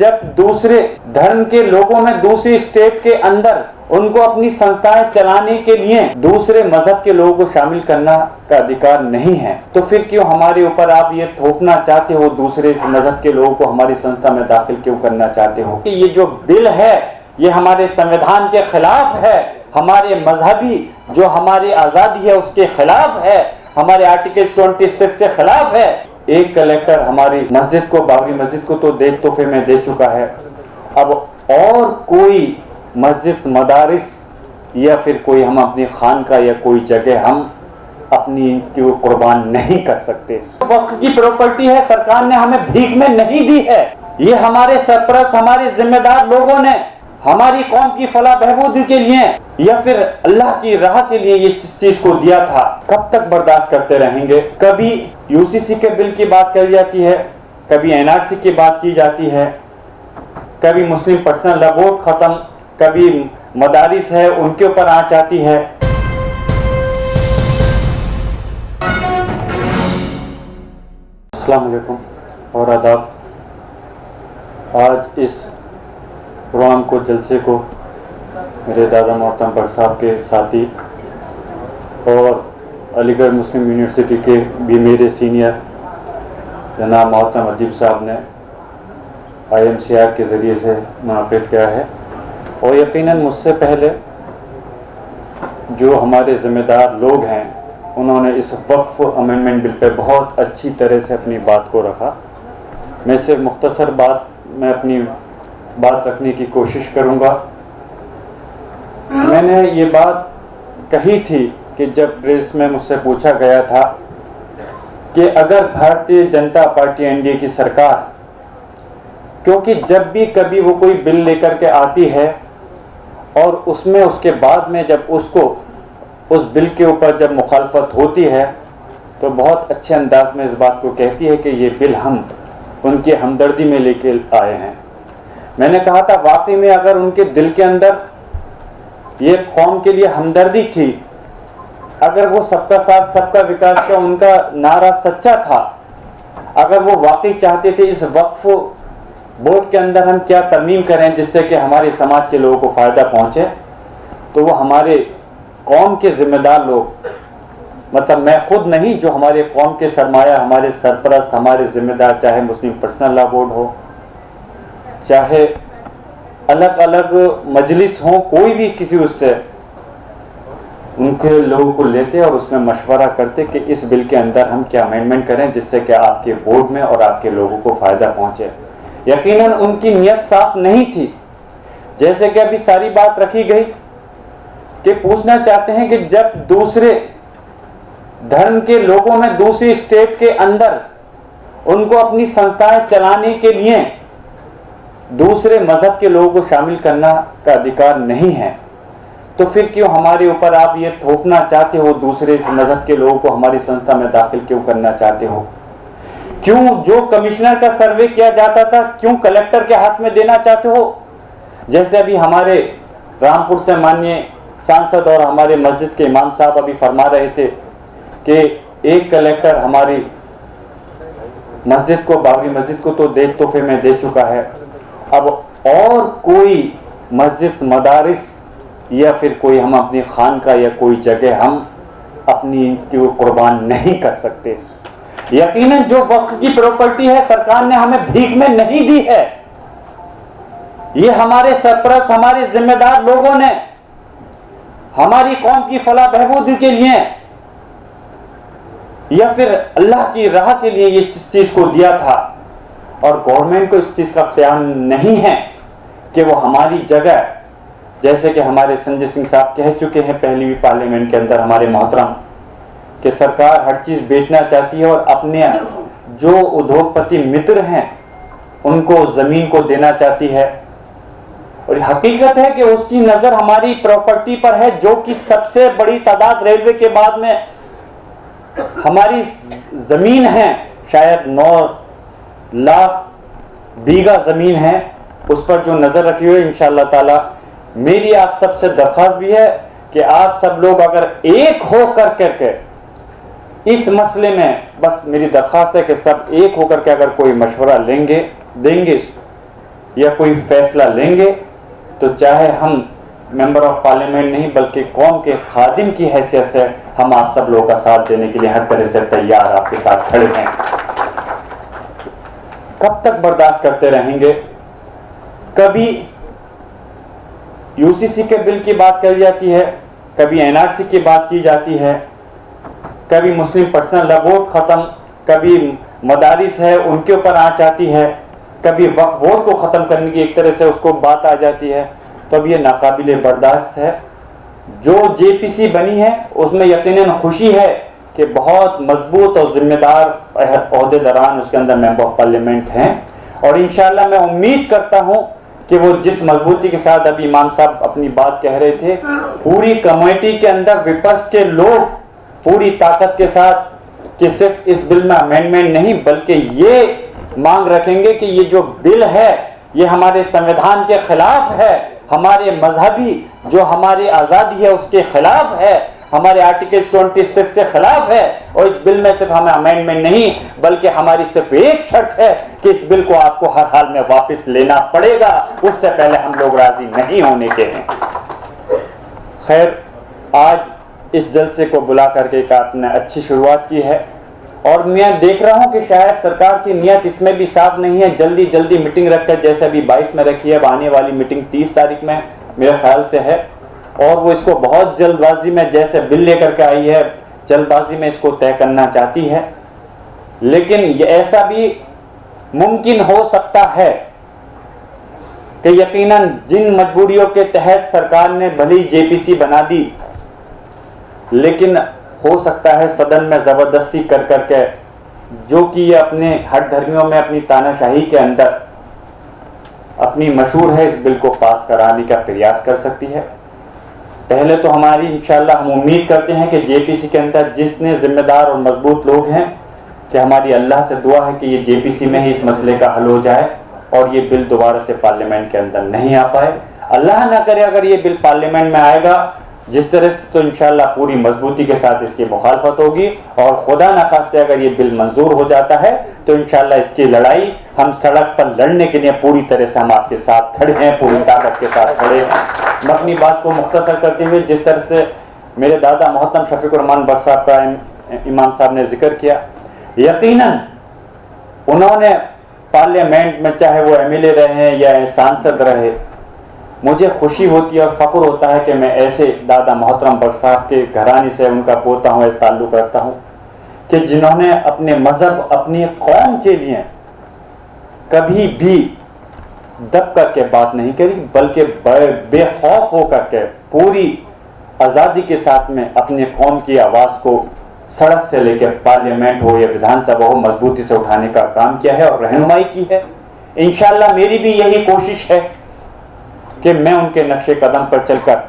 जब दूसरे धर्म के लोगों में दूसरी स्टेट के अंदर उनको अपनी संस्थाएं चलाने के लिए दूसरे मजहब के लोगों को शामिल करना का अधिकार नहीं है, तो फिर क्यों हमारे ऊपर आप ये थोपना चाहते हो, दूसरे मजहब के लोगों को हमारी संस्था में दाखिल क्यों करना चाहते हो? कि ये जो बिल है ये हमारे संविधान के खिलाफ है, हमारे मजहबी जो हमारी आजादी है उसके खिलाफ है, हमारे आर्टिकल 26 के खिलाफ है। एक कलेक्टर हमारी मस्जिद को, बाबरी मस्जिद को तो देख तोहफे में दे चुका है, अब और कोई मस्जिद, मदारिस या फिर कोई हम अपनी खानका या कोई जगह हम अपनी इसकी वो कुर्बान नहीं कर सकते। वक्त की प्रॉपर्टी है, सरकार ने हमें भीख में नहीं दी है, ये हमारे सरपरस्त, हमारे जिम्मेदार लोगों ने हमारी कौम की फलाह बहबूद के लिए या फिर अल्लाह की राह के लिए इस चीज को दिया था। कब तक बर्दाश्त करते रहेंगे? कभी यूसीसी के बिल की बात करी जाती है, कभी एनआरसी की बात की जाती है, कभी मुस्लिम पर्सनल लॉ बोर्ड खत्म, कभी मदारिस है उनके ऊपर आंच आती है। अस्सलाम वालेकुम और आदाब। आज इस प्रोग्राम को, जलसे को मेरे दादा मोहतरम भट्ट साहब के साथी और अलीगढ़ मुस्लिम यूनिवर्सिटी के भी मेरे सीनियर जनाब मोहतरम अदीब साहब ने IMCR के ज़रिए से मुनाक़िद किया है, और यकीनन मुझसे पहले जो हमारे ज़िम्मेदार लोग हैं उन्होंने इस वक्फ अमेंडमेंट बिल पे बहुत अच्छी तरह से अपनी बात को रखा। मैं सिर्फ मुख्तसर मैं अपनी बात रखने की कोशिश करूँगा। मैंने ये बात कही थी कि जब प्रेस में मुझसे पूछा गया था कि अगर भारतीय जनता पार्टी NDA की सरकार, क्योंकि जब भी कभी वो कोई बिल लेकर के आती है और उसमें उसके बाद में जब उसको उस बिल के ऊपर जब मुखालफत होती है तो बहुत अच्छे अंदाज में इस बात को कहती है कि ये बिल हम उनकी हमदर्दी में लेके आए हैं। मैंने कहा था वाकई में अगर उनके दिल के अंदर ये कौम के लिए हमदर्दी थी, अगर वो सबका साथ सबका विकास का उनका नारा सच्चा था, अगर वो वाकई चाहते थे इस वक्फ बोर्ड के अंदर हम क्या तरमीम करें जिससे कि हमारे समाज के लोगों को फ़ायदा पहुंचे, तो वो हमारे कौम के ज़िम्मेदार लोग, मतलब मैं खुद नहीं, जो हमारे कौम के सरमाया, हमारे सरपरस्त, हमारे ज़िम्मेदार, चाहे मुस्लिम पर्सनल लॉ बोर्ड हो, चाहे अलग अलग मजलिस हो, कोई भी किसी उससे उनके लोगों को लेते और उसमें मशवरा करते कि इस बिल के अंदर हम क्या अमेंडमेंट करें जिससे कि आपके बोर्ड में और आपके लोगों को फ़ायदा पहुंचे। यकीनन उनकी नीयत साफ नहीं थी, जैसे कि अभी सारी बात रखी गई कि पूछना चाहते हैं कि जब दूसरे धर्म के लोगों में दूसरी स्टेट के अंदर उनको अपनी संस्थाएं चलाने के लिए दूसरे मजहब के लोगों को शामिल करना का अधिकार नहीं है, तो फिर क्यों हमारे ऊपर आप ये थोपना चाहते हो, दूसरे मजहब के लोगों को हमारी संस्था में दाखिल क्यों करना चाहते हो? क्यों जो कमिश्नर का सर्वे किया जाता था क्यों कलेक्टर के हाथ में देना चाहते हो? जैसे अभी हमारे रामपुर से माननीय सांसद और हमारे मस्जिद के इमाम साहब अभी फरमा रहे थे कि एक कलेक्टर हमारी मस्जिद को, बाबरी मस्जिद को तो देख तोहफे में दे चुका है, अब और कोई मस्जिद, मदारिस या फिर कोई हम अपनी खानका या कोई जगह हम अपनी इसकी वो कुर्बान नहीं कर सकते। यकीनन जो वक्त की प्रॉपर्टी है सरकार ने हमें भीख में नहीं दी है, ये हमारे सरपरस्त, हमारे जिम्मेदार लोगों ने हमारी कौम की फलाह बहबूद के लिए या फिर अल्लाह की राह के लिए इस चीज को दिया था, और गवर्नमेंट को इस चीज का ख्याल नहीं है कि वो हमारी जगह, जैसे कि हमारे संजय सिंह साहब कह चुके हैं पहली भी पार्लियामेंट के अंदर, हमारे मोहतरम, कि सरकार हर चीज बेचना चाहती है और अपने जो उद्योगपति मित्र हैं उनको जमीन को देना चाहती है, और हकीकत है कि उसकी नजर हमारी प्रॉपर्टी पर है, जो कि सबसे बड़ी तादाद रेलवे के बाद में हमारी जमीन है, शायद 9 लाख बीघा जमीन है, उस पर जो नजर रखी हुई है। इंशाअल्लाह ताला मेरी आप सबसे दरख्वास्त भी है कि आप सब लोग अगर एक हो करके इस मसले में, बस मेरी दरख्वास्त है कि सब एक होकर के अगर कोई मशवरा देंगे या कोई फैसला लेंगे तो चाहे हम मेंबर ऑफ पार्लियामेंट नहीं बल्कि कौम के खादिम की हैसियत से हम आप सब लोगों का साथ देने के लिए हर तरह से तैयार आपके साथ खड़े हैं। कब तक बर्दाश्त करते रहेंगे? कभी यूसीसी के बिल की बात करी जाती है, कभी एनआरसी की बात की जाती है, कभी मुस्लिम पर्सनल लॉ बोर्ड खत्म, कभी मदारिस है उनके ऊपर आंच आती है, कभी वक्फ बोर्ड को खत्म करने की एक तरह से उसको बात आ जाती है। तो अब ये नाकाबिले बर्दाश्त है। जो जेपीसी बनी है उसमें यकीनन खुशी है कि बहुत मजबूत और जिम्मेदार ओहदेदारान उसके अंदर मेंबर ऑफ पार्लियामेंट हैं, और इंशाल्लाह मैं उम्मीद करता हूं कि वो जिस मजबूती के साथ अभी इमाम साहब अपनी बात कह रहे थे, पूरी कमेटी के अंदर विपक्ष के लोग पूरी ताकत के साथ कि सिर्फ इस बिल में अमेंडमेंट नहीं बल्कि ये मांग रखेंगे कि ये जो बिल है ये हमारे संविधान के खिलाफ है, हमारे मजहबी जो हमारी आज़ादी है उसके खिलाफ है, हमारे आर्टिकल 26 से खिलाफ है, और इस बिल में सिर्फ हमें अमेंडमेंट नहीं बल्कि हमारी सिर्फ एक शर्त है कि इस बिल को आपको हर हाल में वापस लेना पड़ेगा, उससे पहले हम लोग राजी नहीं होने के हैं। खैर, आज इस जलसे को बुला करके एक आपने अच्छी शुरुआत की है, और मैं देख रहा हूं कि शायद सरकार की नीयत इसमें भी साफ नहीं है। जल्दी जल्दी मीटिंग रखकर, जैसे अभी 22 में रखी है, अब आने वाली मीटिंग 30 तारीख में मेरे ख्याल से है, और वो इसको बहुत जल्दबाजी में जैसे बिल लेकर के आई है जल्दबाजी में इसको तय करना चाहती है। लेकिन ये ऐसा भी मुमकिन हो सकता है कि यकीनन जिन मजबूरियों के तहत सरकार ने भली जेपीसी बना दी, लेकिन हो सकता है सदन में जबरदस्ती कर करके, जो कि ये अपने हट धर्मियों में अपनी तानाशाही के अंदर अपनी मशहूर है, इस बिल को पास कराने का प्रयास कर सकती है। पहले तो हमारी इंशाल्लाह हम उम्मीद करते हैं कि जेपीसी के अंदर जितने जिम्मेदार और मजबूत लोग हैं, कि हमारी अल्लाह से दुआ है कि ये जेपीसी में ही इस मसले का हल हो जाए और ये बिल दोबारा से पार्लियामेंट के अंदर नहीं आ पाए। अल्लाह ना करे अगर ये बिल पार्लियामेंट में आएगा जिस तरह से, तो इंशाल्लाह पूरी मजबूती के साथ इसकी मुखालफत होगी, और खुदा न खास्ते अगर ये बिल मंजूर हो जाता है तो इंशाल्लाह इसकी लड़ाई हम सड़क पर लड़ने के लिए पूरी तरह से हम आपके साथ खड़े हैं, पूरी ताकत के साथ खड़े हैं। मैं अपनी बात को मुख्तसर करते हुए, जिस तरह से मेरे दादा मोहतरम शफीकुर रहमान बट साहब का इमाम साहब ने जिक्र किया, यकीनन उन्होंने पार्लियामेंट में चाहे वो एमएलए रहे या सांसद रहे, मुझे खुशी होती है और फख्र होता है कि मैं ऐसे दादा मोहतरम बट साहब के घराने से उनका पोता हूँ, ऐसा ताल्लुक रखता हूँ कि जिन्होंने अपने मजहब, अपनी कौम के लिए कभी भी दब करके बात नहीं करी, बल्कि बेखौफ होकर के पूरी आज़ादी के साथ में अपनी कौम की आवाज़ को सड़क से लेकर पार्लियामेंट हो या विधानसभा हो मजबूती से उठाने का काम किया है और रहनुमाई की है। इंशाल्लाह मेरी भी यही कोशिश है कि मैं उनके नक्शे कदम पर चलकर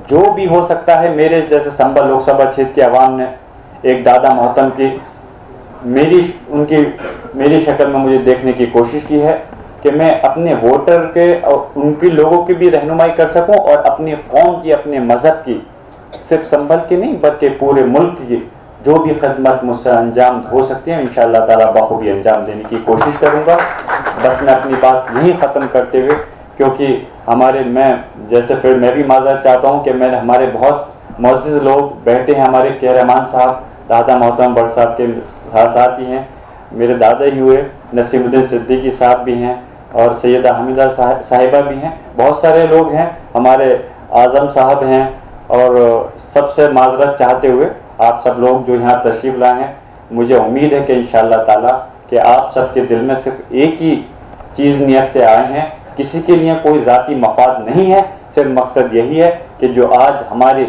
जो भी हो सकता है, मेरे जैसे संभल लोकसभा क्षेत्र के अवाम ने एक दादा मोहतरम की मेरी शक्ल में मुझे देखने की कोशिश की है कि मैं अपने वोटर के और उनकी लोगों की भी रहनुमाई कर सकूं, और अपनी कौम की, अपने मजहब की, सिर्फ संभल की नहीं बल्कि पूरे मुल्क की जो भी खदमत मुझसे अंजाम हो सकती है इंशाअल्लाह ताला बखूबी अंजाम देने की कोशिश करूंगा। बस मैं अपनी बात यहीं ख़त्म करते हुए, क्योंकि फिर मैं भी माजरत चाहता हूँ कि हमारे बहुत मुअज़्ज़िज़ लोग बैठे हैं, हमारे के रहमान साहब दादा मोहतरम बट साहब के साथ ही हैं, मेरे दादा ही हुए नसीमुद्दीन सिद्दीकी साहब भी हैं और सैयदा हमीदा साहिबा भी हैं, बहुत सारे लोग हैं, हमारे आज़म साहब हैं, और सबसे माजरत चाहते हुए आप सब लोग जो यहाँ तशरीफ़ लाए हैं, मुझे उम्मीद है कि इंशाअल्लाह ताला कि आप सबके दिल में सिर्फ एक ही चीज़ नियत से आए हैं, किसी के लिए कोई ज़ाती मफाद नहीं है, सिर्फ मकसद यही है कि जो आज हमारे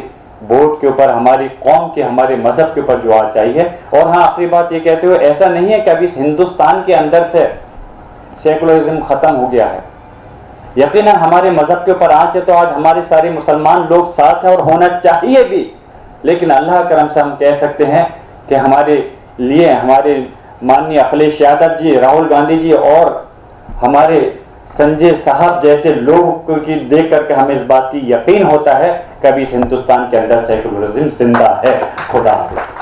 बोर्ड के ऊपर, हमारी कौम के, हमारे मज़हब के ऊपर जो आज चाहिए। और हाँ, आखिरी बात ये कहते हुए, ऐसा नहीं है कि अभी हिंदुस्तान के अंदर से सेकुलरिज्म ख़त्म हो गया है, यकीनन हमारे मज़हब के ऊपर आँच है तो आज हमारे सारे मुसलमान लोग साथ हैं और होना चाहिए भी, लेकिन अल्लाह करम से हम कह सकते हैं कि हमारे लिए हमारे माननीय अखिलेश यादव जी, राहुल गांधी जी और हमारे संजय साहब जैसे लोगों की देख करके हमें इस बात की यकीन होता है कि अभी इस हिंदुस्तान के अंदर सेकुलरिज्म जिंदा है। खुदा हाफ़िज़।